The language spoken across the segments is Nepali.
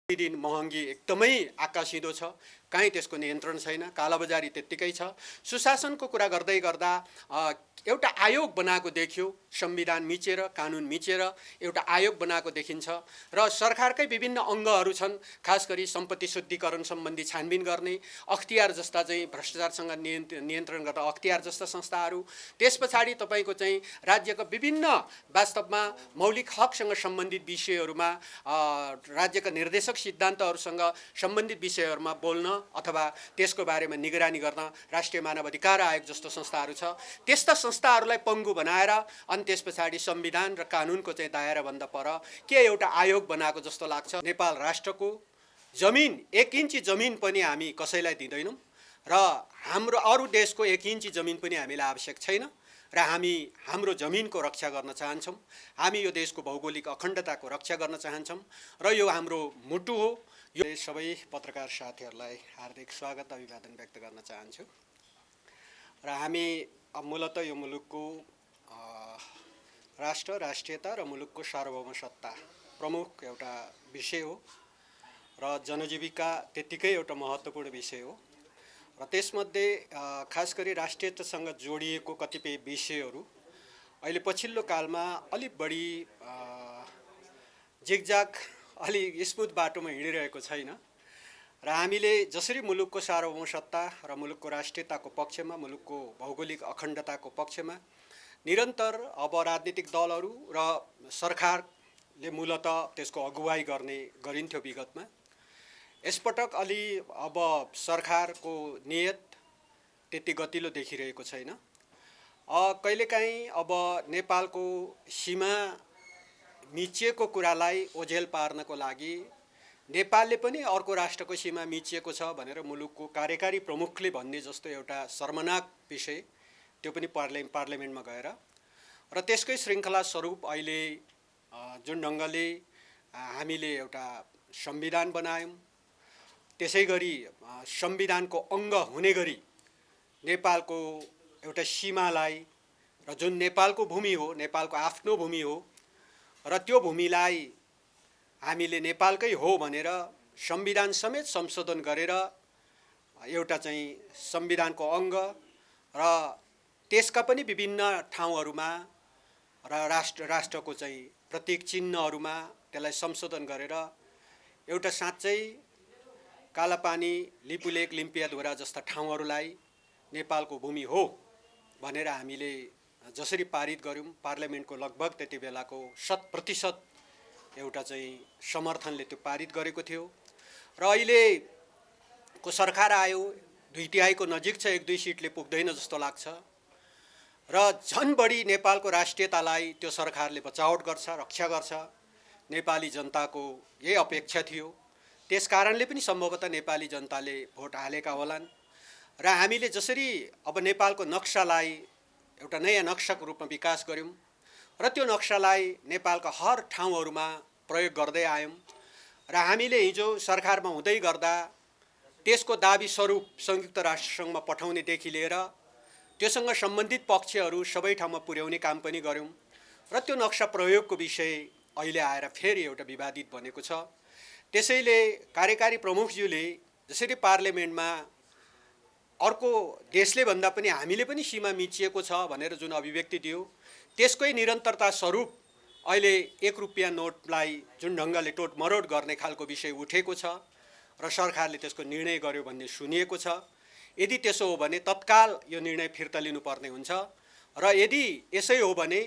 दिन महँगी एकदमै आकाशिँदो छ, कहीँ त्यसको नियन्त्रण छैन, कालाबजारी त्यत्तिकै छ। सुशासनको कुरा गर्दै गर्दा एउटा आयोग बनाएको देखियो, संविधान मिचेर कानुन मिचेर एउटा आयोग बनाएको देखिन्छ र सरकारकै विभिन्न अङ्गहरू छन्, खास गरी सम्पत्ति शुद्धिकरण सम्बन्धी छानबिन गर्ने, अख्तियार जस्ता चाहिँ भ्रष्टाचारसँग नियन्त्रण गर्दा अख्तियार जस्ता संस्थाहरू, त्यस पछाडि तपाईँको चाहिँ राज्यका विभिन्न वास्तवमा मौलिक हकसँग सम्बन्धित विषयहरूमा राज्यका निर्देशक सिद्धान्तहरूसँग सम्बन्धित विषयहरूमा बोल्न अथवा त्यसको बारेमा निगरानी गर्न राष्ट्रिय मानव अधिकार आयोग जस्तो संस्थाहरू छ। त्यस्ता संस्थाहरूलाई पङ्गु बनाएर अनि त्यस पछाडि संविधान र कानुनको चाहिँ दायराभन्दा पर के एउटा आयोग बनाएको जस्तो लाग्छ। नेपाल राष्ट्रको जमिन 1 इन्ची जमिन पनि हामी कसैलाई दिँदैनौँ र हाम्रो अरू देशको 1 इन्ची जमिन पनि हामीलाई आवश्यक छैन र हामी हाम्रो जमिनको रक्षा गर्न चाहन्छौँ। हामी यो देशको भौगोलिक अखण्डताको रक्षा गर्न चाहन्छौँ र यो हाम्रो मुटु हो। यो सबै पत्रकार साथीहरूलाई हार्दिक स्वागत अभिवादन व्यक्त गर्न चाहन्छु र हामी मूलतः यो मुलुकको राष्ट्र, राष्ट्रियता र मुलुकको सार्वभौम सत्ता प्रमुख एउटा विषय हो र जनजीविका त्यत्तिकै एउटा महत्त्वपूर्ण विषय हो र त्यसमध्ये खास गरी राष्ट्रियतासँग जोडिएको कतिपय विषयहरू अहिले पछिल्लो कालमा अलिक बढी जिगजाग अलि स्मुथ बाटोमा हिँडिरहेको छैन र हामीले जसरी मुलुकको सार्वभौम सत्ता र मुलुकको राष्ट्रियताको पक्षमा, मुलुकको भौगोलिक अखण्डताको पक्षमा निरन्तर अब राजनीतिक दलहरू र सरकारले मूलतः त्यसको अगुवाई गरिन्थ्यो विगतमा। यसपटक अलि अब सरकारको नियत त्यति गतिलो देखिरहेको छैन। कहिलेकाहीँ अब नेपालको सीमा मिचिएको कुरालाई ओझेल पार्नको लागि नेपालले पनि अर्को राष्ट्रको सीमा मिचिएको छ भनेर मुलुकको कार्यकारी प्रमुखले भन्ने जस्तो एउटा शर्मनाक विषय त्यो पनि पार्लियामेन्टमा गएर र त्यसकै श्रृङ्खला स्वरूप अहिले जुन ढङ्गले हामीले एउटा संविधान बनायौँ, त्यसै गरी संविधानको अङ्ग हुने गरी नेपालको एउटा सीमालाई र जुन नेपालको भूमि हो, नेपालको आफ्नो भूमि हो र त्यो भूमिलाई हामीले नेपालकै हो भनेर संविधान समेत संशोधन गरेर एउटा चाहिँ संविधानको अङ्ग र त्यसका पनि विभिन्न ठाउँहरूमा र राष्ट्रको चाहिँ प्रतीक चिन्हहरूमा त्यसलाई संशोधन गरेर एउटा साँच्चै कालापानी, लिपुलेक, लिम्पियाधुरा जस्ता ठाउँहरूलाई नेपालको भूमि हो भनेर हामीले जसरी पारित गऱ्यौँ, पार्लियामेन्टको लगभग त्यति बेलाको 100% एउटा चाहिँ समर्थनले त्यो पारित गरेको थियो र अहिलेको सरकार आयो, 2/3 नजिक छ, 1-2 सिटले पुग्दैन जस्तो लाग्छ र झन् बढी नेपालको राष्ट्रियतालाई त्यो सरकारले बचावट गर्छ, रक्षा गर्छ। नेपाली जनताको यही अपेक्षा थियो, त्यस कारणले पनि सम्भवतः नेपाली जनताले भोट हालेका होलान् र हामीले जसरी अब नेपालको नक्सालाई एउटा नयाँ नक्साको रूपमा विकास गऱ्यौँ र त्यो नक्सालाई नेपालका हर ठाउँहरूमा प्रयोग गर्दै आयौँ र हामीले हिजो सरकारमा हुँदै गर्दा त्यसको दाबी स्वरूप संयुक्त राष्ट्रसङ्घमा पठाउनेदेखि लिएर त्योसँग सम्बन्धित पक्षहरू सबै ठाउँमा पुर्याउने काम पनि गऱ्यौँ र त्यो नक्सा प्रयोगको विषय अहिले आएर फेरि एउटा विवादित बनेको छ। त्यसैले कार्यकारी प्रमुखज्यूले जसरी पार्लियामेन्टमा अर्को देशले भन्दा पनि हामीले पनि सीमा मिचिएको छ भनेर जुन अभिव्यक्ति दियो, त्यसकै निरन्तरता स्वरूप अहिले 1 रुपियाँ नोटलाई जुन ढङ्गले टोटमरोड गर्ने खालको विषय उठेको छ र सरकारले त्यसको निर्णय गर्यो भन्ने सुनिएको छ। यदि त्यसो हो भने तत्काल यो निर्णय फिर्ता लिनुपर्ने हुन्छ र यदि यसै हो भने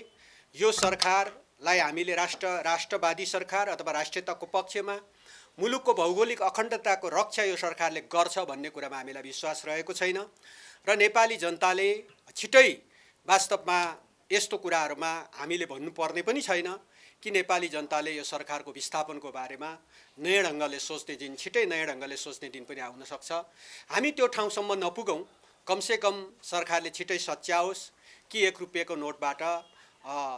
यो सरकारलाई हामीले राष्ट्रवादी सरकार अथवा राष्ट्रियताको पक्षमा मुलुकको भौगोलिक अखण्डताको रक्षा यो सरकारले गर्छ भन्ने कुरामा हामीलाई विश्वास रहेको छैन र नेपाली जनताले छिटै वास्तवमा यस्तो कुराहरूमा हामीले भन्नुपर्ने पनि छैन कि नेपाली जनताले यो सरकारको विस्थापनको बारेमा नयाँ ढङ्गले सोच्ने दिन, छिटै नयाँ ढङ्गले सोच्ने दिन पनि आउन सक्छ। हामी त्यो ठाउँसम्म नपुगौँ, कमसेकम सरकारले छिटै सच्याओस् कि 1 रुपियाँको नोटबाट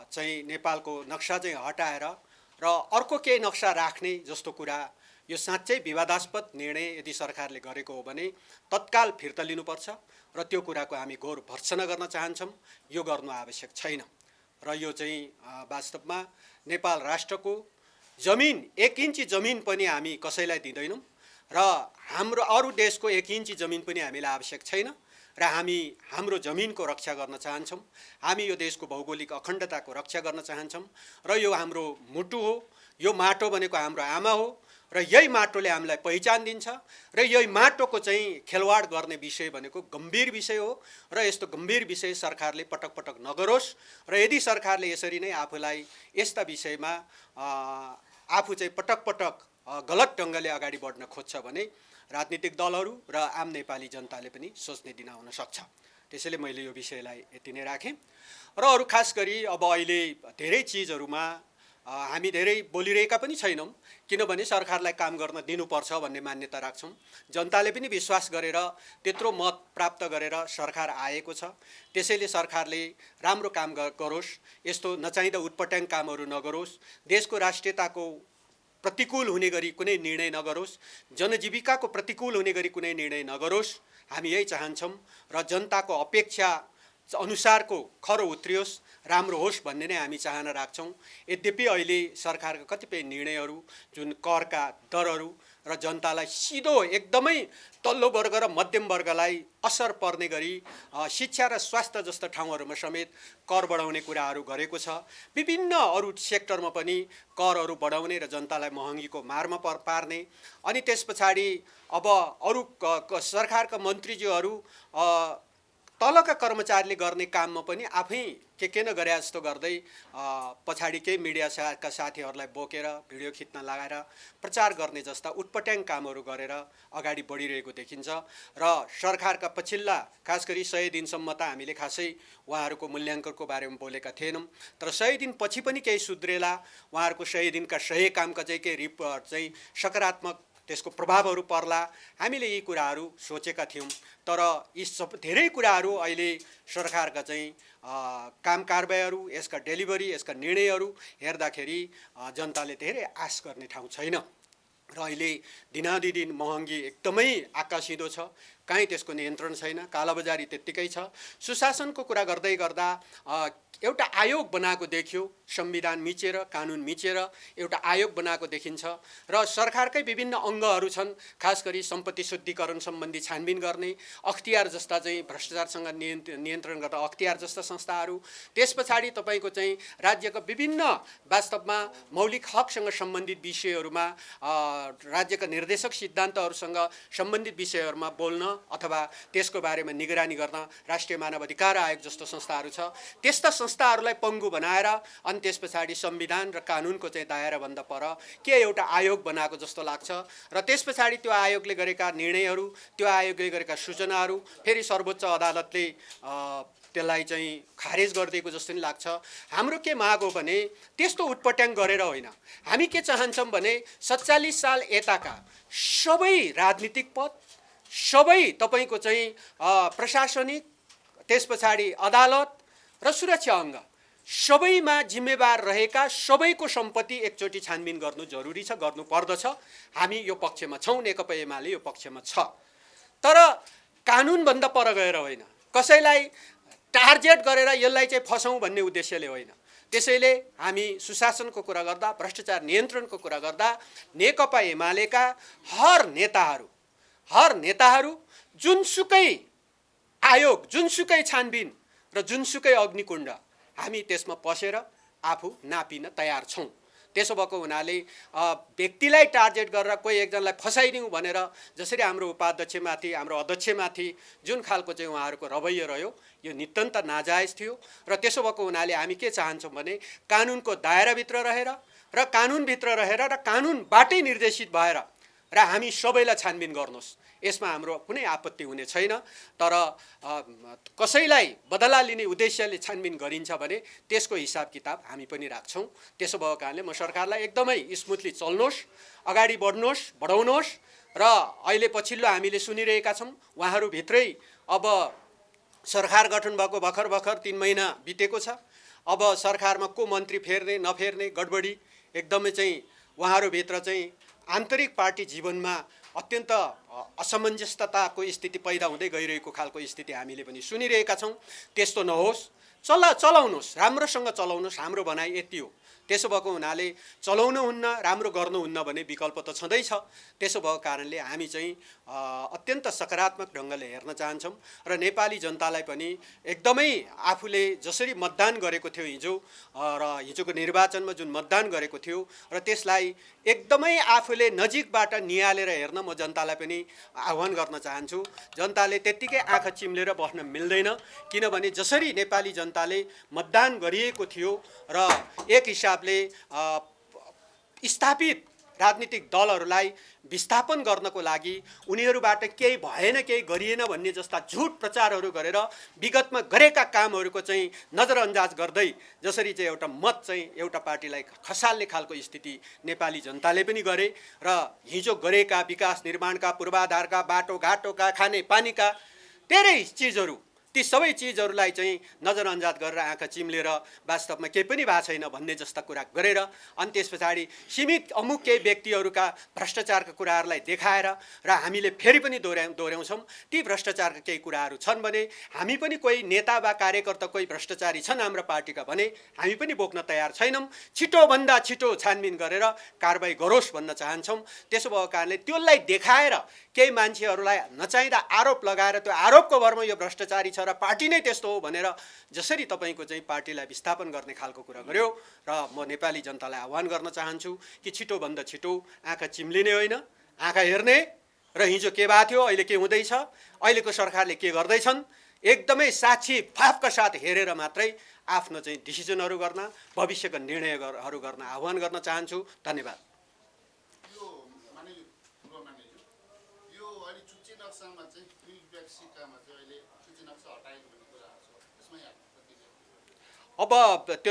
चाहिँ नेपालको नक्सा चाहिँ हटाएर र अर्को केही नक्सा राख्ने जस्तो कुरा, यो साँच्चै विवादास्पद निर्णय यदि सरकारले गरेको हो भने तत्काल फिर्ता लिनुपर्छ र त्यो कुराको हामी घोर भर्त्सना गर्न चाहन्छौँ। यो गर्नु आवश्यक छैन र यो चाहिँ वास्तवमा नेपाल राष्ट्रको जमिन 1 इन्ची जमिन पनि हामी कसैलाई दिँदैनौँ र हाम्रो अरू देशको 1 इन्ची जमिन पनि हामीलाई आवश्यक छैन र हामी हाम्रो जमिनको रक्षा गर्न चाहन्छौँ। हामी यो देशको भौगोलिक अखण्डताको रक्षा गर्न चाहन्छौँ र यो हाम्रो मुटु हो। यो माटो भनेको हाम्रो आमा हो र यही माटोले हामीलाई पहिचान दिन्छ र यही माटोको चाहिँ खेलवाड गर्ने विषय भनेको गम्भीर विषय हो र यस्तो गम्भीर विषय सरकारले पटक पटक नगरोस् र यदि सरकारले यसरी नै आफूलाई यस्ता विषयमा आफू चाहिँ पटक पटक गलत ढङ्गले अगाडि बढ्न खोज्छ भने राजनीतिक दलहरू र आम नेपाली जनताले पनि सोच्ने दिन आउन सक्छ। त्यसैले मैले यो विषयलाई यति नै राखेँ र अरू खास गरी अब अहिले धेरै चिजहरूमा हामी धेरै बोलिरहेका पनि छैनौँ, किनभने सरकारलाई काम गर्न दिनुपर्छ भन्ने मान्यता राख्छौँ। जनताले पनि विश्वास गरेर त्यत्रो मत प्राप्त गरेर सरकार आएको छ। त्यसैले सरकारले राम्रो काम गरोस्, यस्तो नचाहिँदा उटपटाङ कामहरू नगरोस्, देशको राष्ट्रियताको प्रतिकूल हुने गरी कुनै निर्णय नगरोस्, जनजीविकाको प्रतिकूल हुने गरी कुनै निर्णय नगरोस्। हामी यही चाहन्छौँ र जनताको अपेक्षा अनुसारको खरो उत्रियोस्, राम्रो होस् भन्ने नै हामी चाहना राख्छौँ। यद्यपि अहिले सरकारका कतिपय निर्णयहरू जुन करका दरहरू र जनतालाई सिधो एकदमै तल्लो वर्ग र मध्यम वर्गलाई असर पर्ने गरी शिक्षा र स्वास्थ्य जस्ता ठाउँहरूमा समेत कर बढाउने कुराहरू गरेको छ। विभिन्न अरू सेक्टरमा पनि करहरू बढाउने र जनतालाई महँगीको मारमा पार्ने। अनि त्यस पछाडि अब अरू सरकारका मन्त्रीज्यूहरू तलका कर्मचारीले गर्ने काममा पनि आफै के नगरे जस्तो गर्दै पछाडि केही मिडियाका साथीहरूलाई बोकेर भिडियो खिच्न लगाएर प्रचार गर्ने जस्ता उटपटाङ कामहरू गरेर अगाडि बढिरहेको देखिन्छ र सरकारका पछिल्ला खास गरी 100 दिनसम्म त हामीले खासै उहाँहरूको मूल्याङ्कनको बारेमा बोलेका थिएनौँ, तर 100 दिनपछि पनि केही सुध्रेला, उहाँहरूको 100 दिनका सही कामका चाहिँ केही रिपोर्ट चाहिँ सकारात्मक त्यसको प्रभावहरू पर्ला, हामीले यी कुराहरू सोचेका थियौँ। तर यी सब धेरै कुराहरू अहिले सरकारका चाहिँ काम कारबाहीहरू, यसका डेलिभरी, यसका निर्णयहरू हेर्दाखेरि जनताले धेरै आश गर्ने ठाउँ छैन र अहिले दिनादिन महँगी एकदमै आकाशिँदो छ, कहीँ त्यसको नियन्त्रण छैन, कालाबजारी त्यत्तिकै छ। सुशासनको कुरा गर्दै गर्दा एउटा आयोग बनाएको देखियो, संविधान मिचेर कानुन मिचेर एउटा आयोग बनाएको देखिन्छ र सरकारकै विभिन्न अङ्गहरू छन्, खास गरी सम्पत्ति शुद्धिकरण सम्बन्धी छानबिन गर्ने, अख्तियार जस्ता चाहिँ भ्रष्टाचारसँग नियन्त्रण गर्दा अख्तियार जस्ता संस्थाहरू, त्यस पछाडि तपाईँको चाहिँ राज्यका विभिन्न वास्तवमा मौलिक हकसँग सम्बन्धित विषयहरूमा राज्यका निर्देशक सिद्धान्तहरूसँग सम्बन्धित विषयहरूमा बोल्न अथवा त्यसको बारेमा निगरानी गर्न राष्ट्रिय मानव अधिकार आयोग जस्तो संस्थाहरू छ। त्यस्ता संस्थाहरूलाई पङ्गु बनाएर अनि त्यस पछाडि संविधान र कानुनको चाहिँ दायराभन्दा पर के एउटा आयोग बनाएको जस्तो लाग्छ र त्यस पछाडि त्यो आयोगले गरेका निर्णयहरू, त्यो आयोगले गरेका सूचनाहरू फेरि सर्वोच्च अदालतले त्यसलाई चाहिँ खारेज गरिदिएको जस्तो नि लाग्छ। हाम्रो के माग हो भने त्यस्तो उटपटाङ गरेर होइन, हामी के चाहन्छौँ भने 47 साल यताका सबै राजनीतिक पद, सबै तपाईँको चाहिँ प्रशासनिक, त्यस पछाडि अदालत र सुरक्षा अङ्ग सबैमा जिम्मेवार रहेका सबैको सम्पत्ति एकचोटि छानबिन गर्नु जरुरी छ, गर्नु पर्दछ। हामी यो पक्षमा छौँ, नेकपा एमाले यो पक्षमा छ, तर कानुनभन्दा पर गएर होइन, कसैलाई टार्गेट गरेर यसलाई चाहिँ फसाउँ भन्ने उद्देश्यले होइन। त्यसैले हामी सुशासनको कुरा गर्दा, भ्रष्टाचार नियन्त्रणको कुरा गर्दा नेकपा एमालेका हर नेताहरू जुनसुकै आयोग, जुनसुकै छानबिन र जुनसुकै अग्निकुण्ड हामी त्यसमा पसेर आफू नापिन तयार छौँ। त्यसो भएको हुनाले व्यक्तिलाई टार्गेट गरेर कोही एकजनालाई फसाइदिउँ भनेर जसरी हाम्रो उपाध्यक्षमाथि, हाम्रो अध्यक्षमाथि जुन खालको चाहिँ उहाँहरूको रवैया रह्यो, यो नितान्त नाजायज थियो र त्यसो भएको हुनाले हामी के चाहन्छौँ भने कानुनको दायराभित्र रहेर र कानुनभित्र रहेर र कानुनबाटै निर्देशित भएर र हामी सबैलाई छानबिन गर्नुहोस्, यसमा हाम्रो कुनै आपत्ति हुने छैन। तर कसैलाई बदला लिने उद्देश्यले छानबिन गरिन्छ भने त्यसको हिसाब किताब हामी पनि राख्छौँ। त्यसो भएको कारणले म सरकारलाई एकदमै स्मुथली चल्नुहोस्, अगाडि बढाउनुहोस् र अहिले पछिल्लो हामीले सुनिरहेका छौँ उहाँहरूभित्रै अब सरकार गठन भएको भर्खर 3 महिना बितेको छ। अब सरकारमा को मन्त्री फेर्ने नफेर्ने गडबडी एकदमै चाहिँ उहाँहरूभित्र चाहिँ आन्तरिक पार्टी जीवनमा अत्यन्त असमञ्जसताको स्थिति पैदा हुँदै गइरहेको खालको स्थिति हामीले पनि सुनिरहेका छौँ। त्यस्तो नहोस्, चलाउनुहोस्, राम्रोसँग चलाउनुहोस्, हाम्रो भनाइ यति हो। त्यसो भएको हुनाले चलाउनुहुन्न, राम्रो गर्नुहुन्न भने विकल्प त छँदैछ। त्यसो भएको कारणले हामी चाहिँ अत्यन्त सकारात्मक ढङ्गले हेर्न चाहन्छौँ र नेपाली जनतालाई पनि एकदमै आफूले जसरी मतदान गरेको थियो हिजो र हिजोको निर्वाचनमा जुन मतदान गरेको थियो र त्यसलाई एकदमै आफूले नजिकबाट निहालेर हेर्न म जनतालाई पनि आह्वान गर्न चाहन्छु। जनताले त्यत्तिकै आँखा चिम्लेर बस्न मिल्दैन, किनभने जसरी नेपाली जनताले मतदान गरिएको थियो र एक हिसाबले स्थापित राजनीतिक दलहरूलाई विस्थापन गर्नको लागि उनीहरूबाट केही भएन, केही गरिएन भन्ने जस्ता झुट प्रचारहरू गरेर विगतमा गरेका कामहरूको चाहिँ नजरअन्दाज गर्दै जसरी चाहिँ एउटा मत चाहिँ एउटा पार्टीलाई खसाल्ने खालको स्थिति नेपाली जनताले पनि गरे र हिजो गरेका विकास निर्माणका पूर्वाधारका बाटोघाटोका खानेपानीका धेरै चिजहरू, ती सबै चिजहरूलाई चाहिँ नजरअन्दाज गरेर आँखा चिम्लेर वास्तवमा केही पनि भएको छैन भन्ने जस्ता कुरा गरेर अनि त्यस पछाडि सीमित अमुक केही व्यक्तिहरूका भ्रष्टाचारका कुराहरूलाई देखाएर र हामीले फेरि पनि दोहोऱ्याउँछौँ ती भ्रष्टाचारका केही कुराहरू छन् भने हामी पनि कोही नेता वा कार्यकर्ता कोही भ्रष्टाचारी छन् हाम्रो पार्टीका भने हामी पनि बोक्न तयार छैनौँ। छिटोभन्दा छिटो छानबिन गरेर कारबाही गरोस् भन्न चाहन्छौँ। त्यसो भएको कारणले त्यसलाई देखाएर केही मान्छेहरूलाई नचाहिँदा आरोप लगाएर त्यो आरोपको भरमा यो भ्रष्टाचारी छ र पार्टी नै त्यस्तो हो भनेर जसरी तपाईँको चाहिँ पार्टीलाई विस्थापन गर्ने खालको कुरा गर्यो र म नेपाली जनतालाई आह्वान गर्न चाहन्छु कि छिटोभन्दा छिटो आँखा चिम्लिने होइन, आँखा हेर्ने र हिजो के भएको थियो, अहिले के हुँदैछ, अहिलेको सरकारले के गर्दैछन्, एकदमै साक्षी फापका साथ हेरेर मात्रै आफ्नो चाहिँ डिसिजनहरू गर्न, भविष्यका निर्णयहरू गर्न आह्वान गर्न चाहन्छु। धन्यवाद। अब त्यो